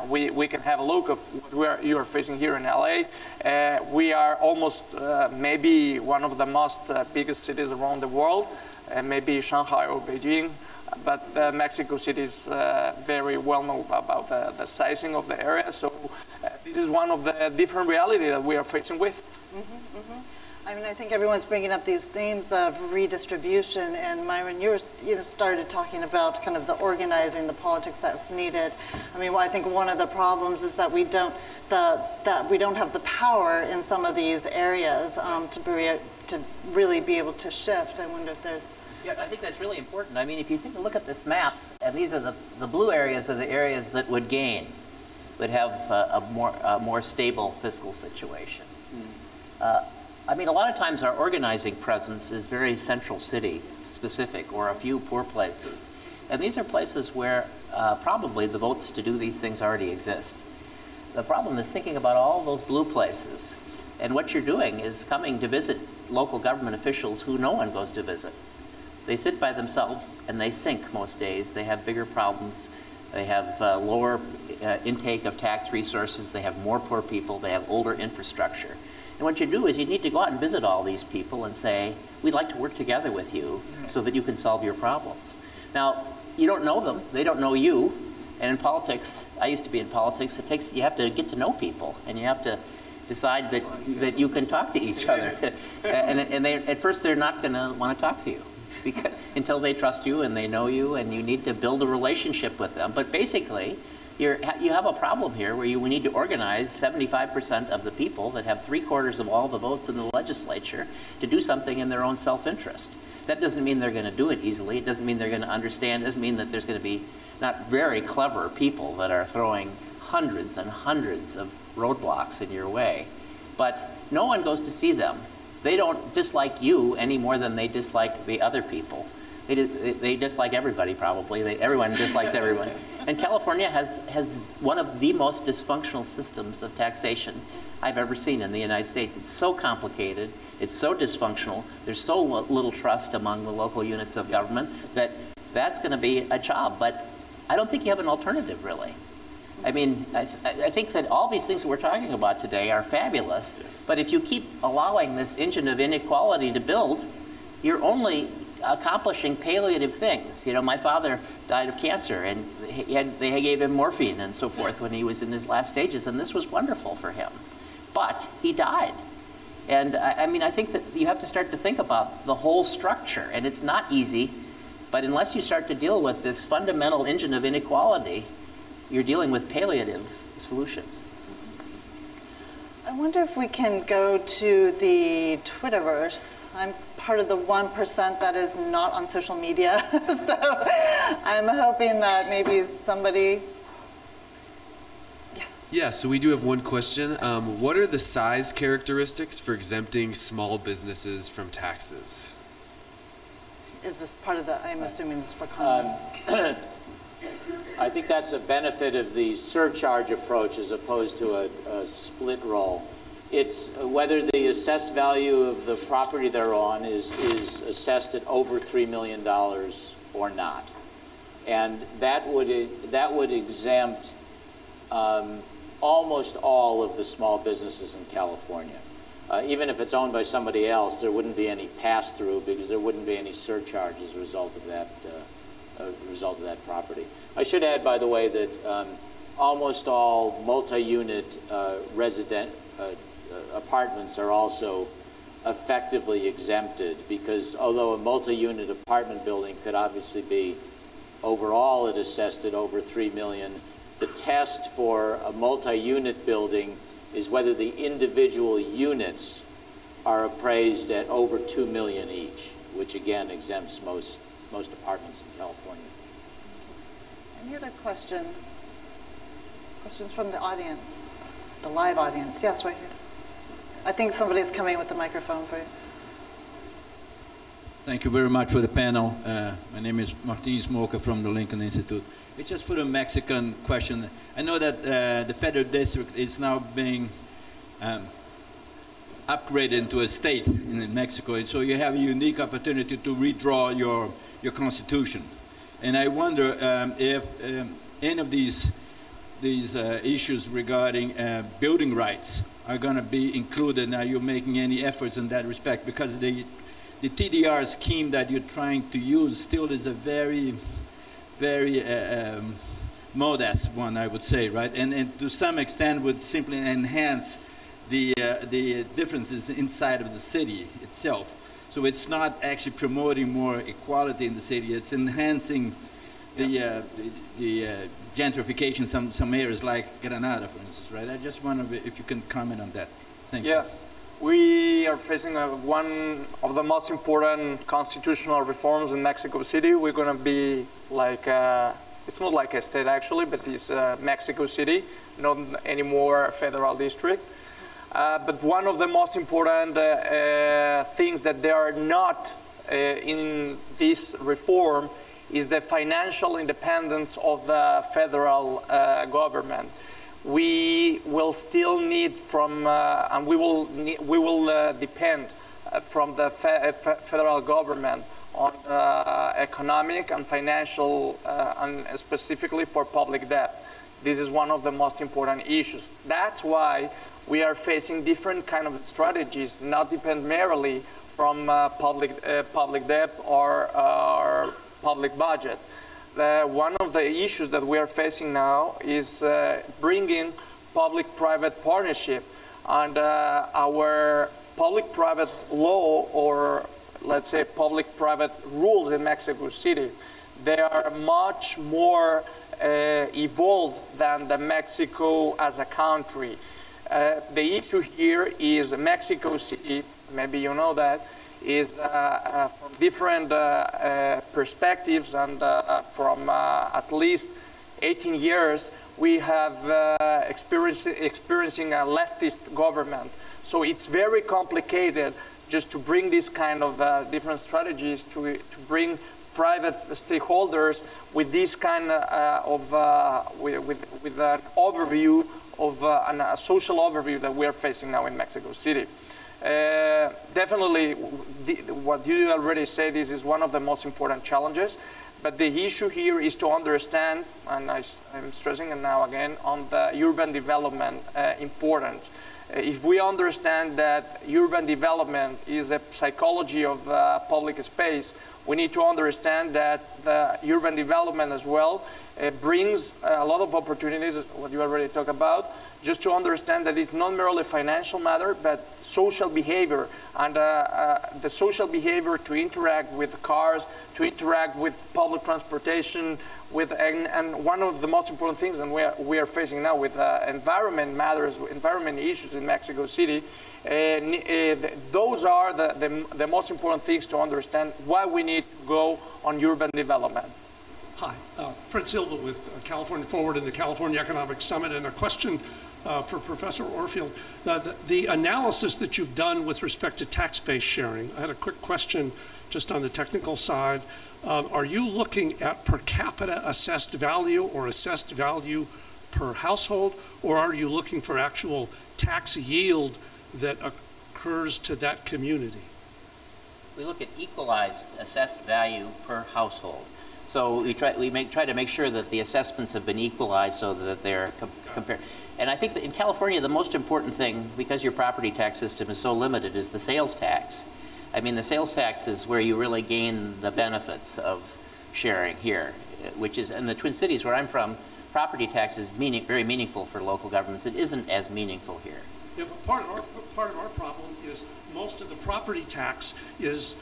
we can have a look of what you are facing here in LA. We are almost maybe one of the most biggest cities around the world, maybe Shanghai or Beijing. But Mexico City is very well known about the sizing of the area. So this is one of the different realities that we are facing with. I mean, I think everyone's bringing up these themes of redistribution, and Myron, you started talking about kind of the organizing, the politics that's needed. I mean, I think one of the problems is that we don't have the power in some of these areas to really be able to shift. I wonder if there's. Yeah, I think that's really important. I mean, if you take a look at this map, and these are the blue areas are the areas that would gain, would have a more stable fiscal situation. I mean, a lot of times our organizing presence is very central city specific, or a few poor places. And these are places where probably the votes to do these things already exist. The problem is thinking about all those blue places. And what you're doing is coming to visit local government officials who no one goes to visit. They sit by themselves and they sink most days. They have bigger problems. They have lower intake of tax resources. They have more poor people. They have older infrastructure. And what you do is you need to go out and visit all these people and say, we'd like to work together with you so that you can solve your problems. Now, you don't know them. They don't know you. And in politics, I used to be in politics, you have to get to know people, and you have to decide that you can talk to each other. And at first, they're not going to want to talk to you until they trust you and they know you, and you need to build a relationship with them. But basically, you have a problem here where we need to organize 75% of the people that have 3/4 of all the votes in the legislature to do something in their own self-interest. That doesn't mean they're going to do it easily. It doesn't mean they're going to understand. It doesn't mean that there's going to be not very clever people that are throwing hundreds and hundreds of roadblocks in your way. But no one goes to see them. They don't dislike you any more than they dislike the other people. They dislike everybody, probably. Everyone dislikes everyone. And California has one of the most dysfunctional systems of taxation I've ever seen in the United States. It's so complicated. It's so dysfunctional. There's so little trust among the local units of government that's going to be a job. But I don't think you have an alternative, really. I mean, I think that all these things that we're talking about today are fabulous, but if you keep allowing this engine of inequality to build, you're only accomplishing palliative things. You know, my father died of cancer, and they gave him morphine and so forth when he was in his last stages, and this was wonderful for him. But he died. And I mean, I think that you have to start to think about the whole structure, and it's not easy, but unless you start to deal with this fundamental engine of inequality, you're dealing with palliative solutions. I wonder if we can go to the Twitterverse. I'm part of the 1% that is not on social media, so I'm hoping that maybe somebody. Yes. Yeah, so we do have one question. What are the size characteristics for exempting small businesses from taxes? Is this part of the, I'm assuming this is for comment. I think that's a benefit of the surcharge approach as opposed to a split roll. It's whether the assessed value of the property they're on is assessed at over $3 million or not. And that would exempt almost all of the small businesses in California. Even if it's owned by somebody else, there wouldn't be any pass-through because there wouldn't be any surcharge as a result of that property. I should add, by the way, that almost all multi-unit resident apartments are also effectively exempted, because although a multi-unit apartment building could obviously be overall it assessed at over $3 million, the test for a multi-unit building is whether the individual units are appraised at over $2 million each, which again exempts most apartments in California. Any other questions? Questions from the audience, the live audience? Yes, right here. I think somebody's coming with the microphone for you. Thank you very much for the panel. My name is Martin Smoker from the Lincoln Institute. It's just for the Mexican question. I know that the federal district is now being upgraded into a state in Mexico, and so you have a unique opportunity to redraw your constitution. And I wonder if any of these issues regarding building rights are going to be included. Are you making any efforts in that respect? Because the TDR scheme that you're trying to use still is a very, very modest one, I would say, right? And to some extent would simply enhance the differences inside of the city itself. So it's not actually promoting more equality in the city. It's enhancing the gentrification in some areas like Granada, for instance, right? I just wonder if you can comment on that. Thank you. Yeah, we are facing one of the most important constitutional reforms in Mexico City. We're going to be like, it's not like a state actually, but it's Mexico City, not anymore a federal district. But one of the most important things that they are not in this reform is the financial independence of the federal government. We will still need from, and we will depend from the federal government on economic and financial, and specifically for public debt. This is one of the most important issues. That's why we are facing different kind of strategies, not depend merely from public debt or public budget. One of the issues that we are facing now is bringing public-private partnership, and our public-private law, or let's say public-private rules in Mexico City, they are much more evolved than the Mexico as a country. The issue here is Mexico City, maybe you know that, is from different perspectives, and from at least 18 years, we have experiencing a leftist government. So it's very complicated just to bring this kind of different strategies to bring private stakeholders with this kind of with an overview of a social overview that we are facing now in Mexico City. Definitely, what you already said, this is one of the most important challenges. But the issue here is to understand, and I'm stressing it now again, on the urban development importance. If we understand that urban development is a psychology of public space, we need to understand that the urban development as well brings a lot of opportunities, what you already talked about, just to understand that it's not merely a financial matter, but social behavior, and the social behavior to interact with cars, to interact with public transportation, and one of the most important things that we are facing now with environment matters, environment issues in Mexico City, those are the most important things to understand why we need to go on urban development. Hi, Fred Silva with California Forward and the California Economic Summit, and a question for Professor Orfield. The analysis that you've done with respect to tax-based sharing, I had a quick question just on the technical side. Are you looking at per capita assessed value or assessed value per household, or are you looking for actual tax yield that occurs to that community? We look at equalized assessed value per household. So we try to make sure that the assessments have been equalized so that they're compared. And I think that in California, the most important thing, because your property tax system is so limited, is the sales tax. I mean, the sales tax is where you really gain the benefits of sharing here, which is, in the Twin Cities where I'm from, property tax is very meaningful for local governments. It isn't as meaningful here. Yeah, but part of our problem is most of the property tax is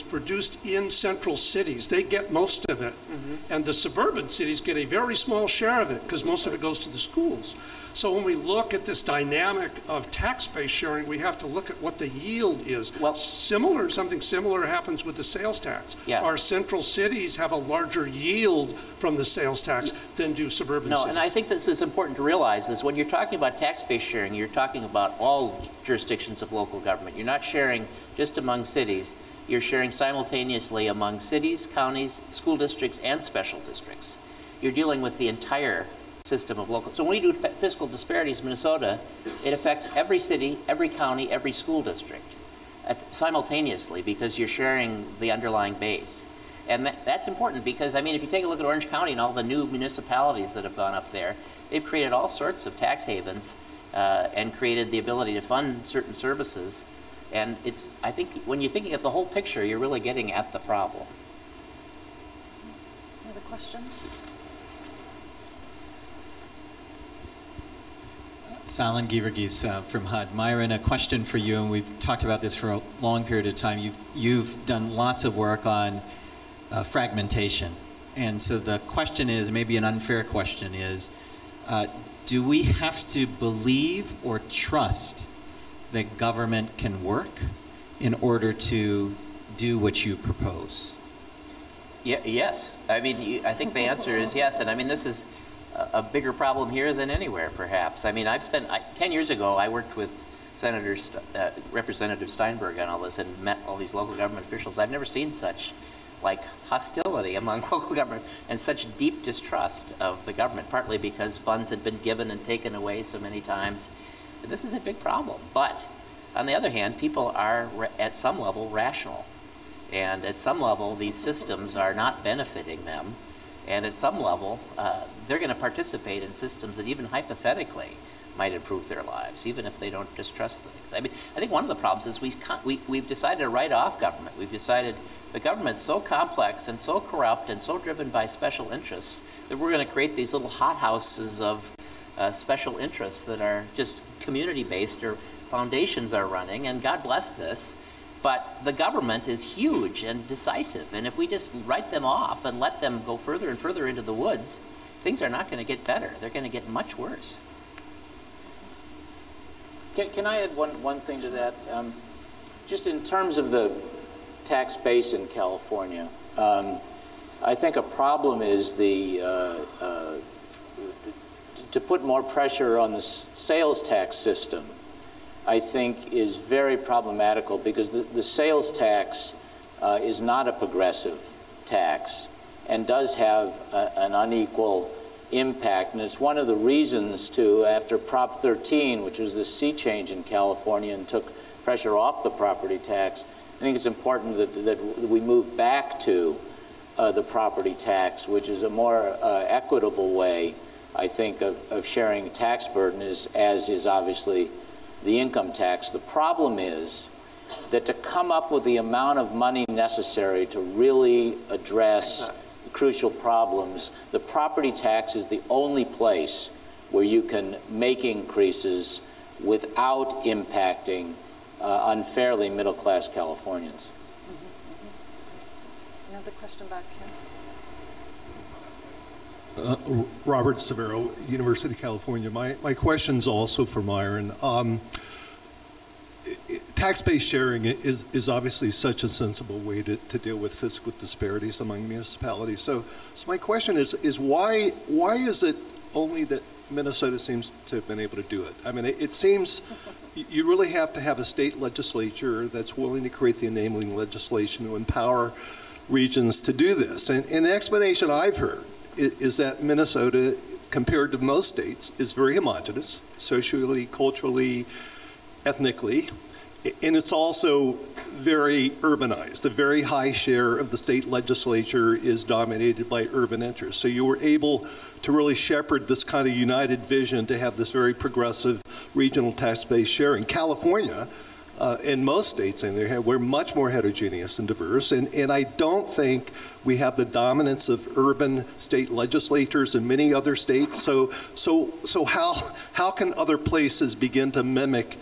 produced in central cities. They get most of it. Mm-hmm. And the suburban cities get a very small share of it because most of it goes to the schools. So when we look at this dynamic of tax-based sharing, we have to look at what the yield is. Well, something similar happens with the sales tax. Yeah. Our central cities have a larger yield from the sales tax than do suburban cities. And I think this is important to realize is when you're talking about tax-based sharing, you're talking about all jurisdictions of local government. You're not sharing just among cities. you're sharing simultaneously among cities, counties, school districts, and special districts. You're dealing with the entire system of local. So when we do fiscal disparities in Minnesota, it affects every city, every county, every school district simultaneously, because you're sharing the underlying base. And that's important because, I mean, if you take a look at Orange County and all the new municipalities that have gone up there, they've created all sorts of tax havens and created the ability to fund certain services. And it's, I think, when you're thinking of the whole picture, you're really getting at the problem. Any other questions? Salin Givergis from HUD. Myron, a question for you, and we've talked about this for a long period of time. You've done lots of work on fragmentation. And so the question is, maybe an unfair question is, do we have to believe or trust that government can work in order to do what you propose? Yeah, yes. I mean, I think the answer is yes. And I mean, this is a bigger problem here than anywhere, perhaps. I mean, 10 years ago, I worked with Representative Steinberg on all this and met all these local government officials. I've never seen such hostility among local government and such deep distrust of the government, partly because funds had been given and taken away so many times. This is a big problem. But on the other hand, people are at some level rational. And at some level, these systems are not benefiting them. And at some level, they're going to participate in systems that even hypothetically might improve their lives, even if they don't distrust things. I mean, I think one of the problems is we've decided to write off government. We've decided the government's so complex and so corrupt and so driven by special interests that we're going to create these little hothouses of special interests that are just community-based, or foundations are running, and God bless this. But the government is huge and decisive, and if we just write them off and let them go further and further into the woods, things are not going to get better. They're going to get much worse. Can I add one thing to that? Just in terms of the tax base in California, I think a problem is to put more pressure on the sales tax system, I think is very problematical, because the sales tax is not a progressive tax and does have an unequal impact. And it's one of the reasons after Prop 13, which was the sea change in California and took pressure off the property tax, I think it's important that we move back to the property tax, which is a more equitable way, I think, of sharing tax burden, as is obviously the income tax. The problem is that to come up with the amount of money necessary to really address crucial problems, the property tax is the only place where you can make increases without impacting unfairly middle-class Californians. Another question back here. Robert Severo, University of California. My question's also for Myron. Tax-based sharing is obviously such a sensible way to deal with fiscal disparities among municipalities. So my question is why is it only that Minnesota seems to have been able to do it? I mean, it seems you really have to have a state legislature that's willing to create the enabling legislation to empower regions to do this. And the explanation I've heard is that Minnesota, compared to most states, is very homogenous, socially, culturally, ethnically, and it's also very urbanized. A very high share of the state legislature is dominated by urban interests. So you were able to really shepherd this kind of united vision to have this very progressive regional tax-based sharing. California, in most states in there, we're much more heterogeneous and diverse, and I don't think we have the dominance of urban state legislatures in many other states. So how can other places begin to mimic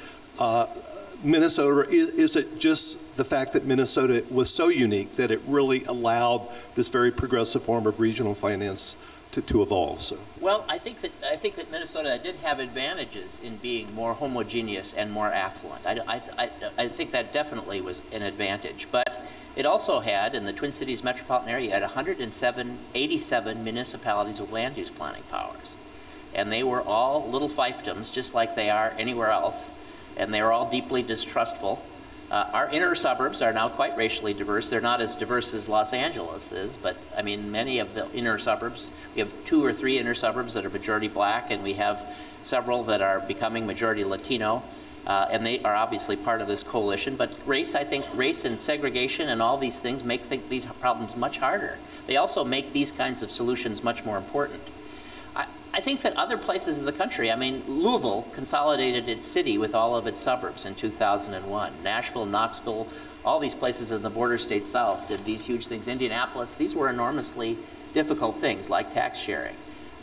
Minnesota? Is it just the fact that Minnesota was so unique that it really allowed this very progressive form of regional finance to evolve? So. Well, I think that Minnesota did have advantages in being more homogeneous and more affluent. I think that definitely was an advantage. But it also had, in the Twin Cities metropolitan area, had 87 municipalities with land use planning powers. And they were all little fiefdoms, just like they are anywhere else. And they were all deeply distrustful. Our inner suburbs are now quite racially diverse. They're not as diverse as Los Angeles is, but I mean, many of the inner suburbs, we have 2 or 3 inner suburbs that are majority black, and we have several that are becoming majority Latino, and they are obviously part of this coalition. But race, I think, race and segregation and all these things make these problems much harder. They also make these kinds of solutions much more important. I think that other places in the country, I mean, Louisville consolidated its city with all of its suburbs in 2001. Nashville, Knoxville, all these places in the border state South did these huge things. Indianapolis, these were enormously difficult things like tax sharing.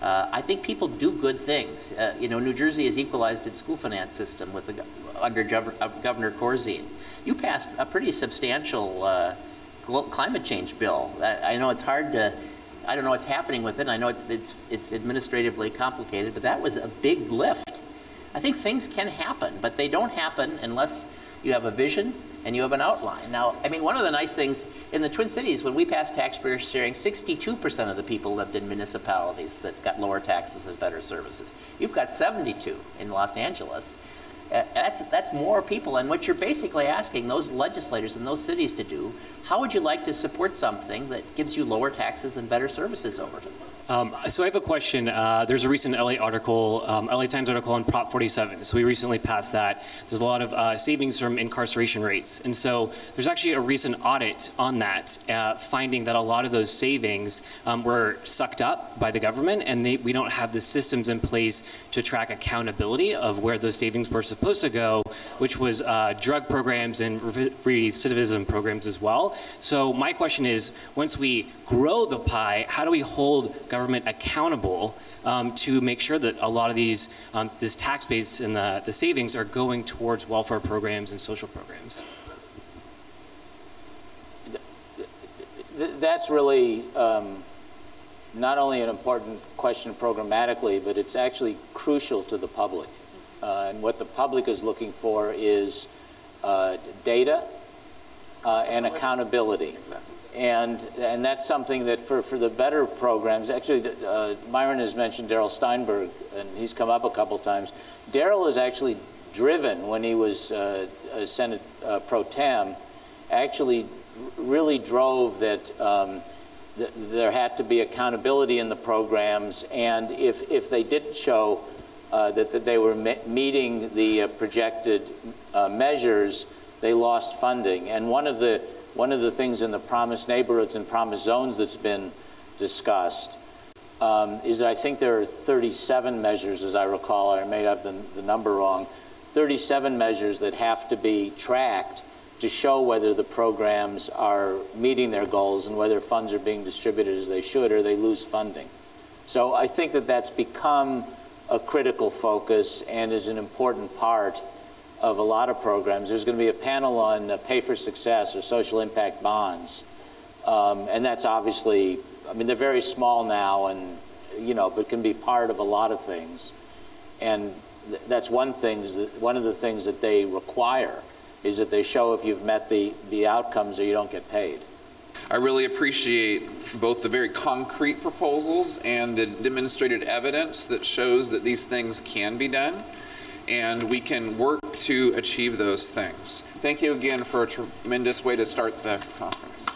I think people do good things. You know, New Jersey has equalized its school finance system with under Governor Corzine. You passed a pretty substantial climate change bill. I know it's hard to, I don't know what's happening with it. I know it's administratively complicated, but that was a big lift. I think things can happen, but they don't happen unless you have a vision and you have an outline. Now, I mean, one of the nice things in the Twin Cities, when we passed taxpayer sharing, 62% of the people lived in municipalities that got lower taxes and better services. You've got 72 in Los Angeles. That's more people, and what you're basically asking those legislators in those cities to do, how would you like to support something that gives you lower taxes and better services over time? So I have a question. There's a recent LA article, LA Times article on Prop 47. So we recently passed that. There's a lot of savings from incarceration rates. And so there's actually a recent audit on that, finding that a lot of those savings were sucked up by the government, and we don't have the systems in place to track accountability of where those savings were supposed to go, which was drug programs and recidivism programs as well. So my question is, once we grow the pie, how do we hold government accountable to make sure that a lot of this tax base and the savings are going towards welfare programs and social programs? That's really not only an important question programmatically, but it's actually crucial to the public. And what the public is looking for is data and accountability. And that's something that for the better programs, actually Myron has mentioned Darrell Steinberg, and he's come up a couple times. Darrell is actually driven, when he was Senate Pro Tem, actually really drove that there had to be accountability in the programs, and if they didn't show that they were meeting the projected measures, they lost funding. And one of the things in the promised neighborhoods and promised zones that's been discussed is that I think there are 37 measures, as I recall. I may have the number wrong. 37 measures that have to be tracked to show whether the programs are meeting their goals and whether funds are being distributed as they should, or they lose funding. So I think that that's become a critical focus and is an important part of a lot of programs. There's going to be a panel on pay for success or social impact bonds. And that's obviously, I mean, they're very small now, and, you know, but can be part of a lot of things. And that's one of the things that they require is that they show if you've met the outcomes or you don't get paid. I really appreciate both the very concrete proposals and the demonstrated evidence that shows that these things can be done, and we can work to achieve those things. Thank you again for a tremendous way to start the conference.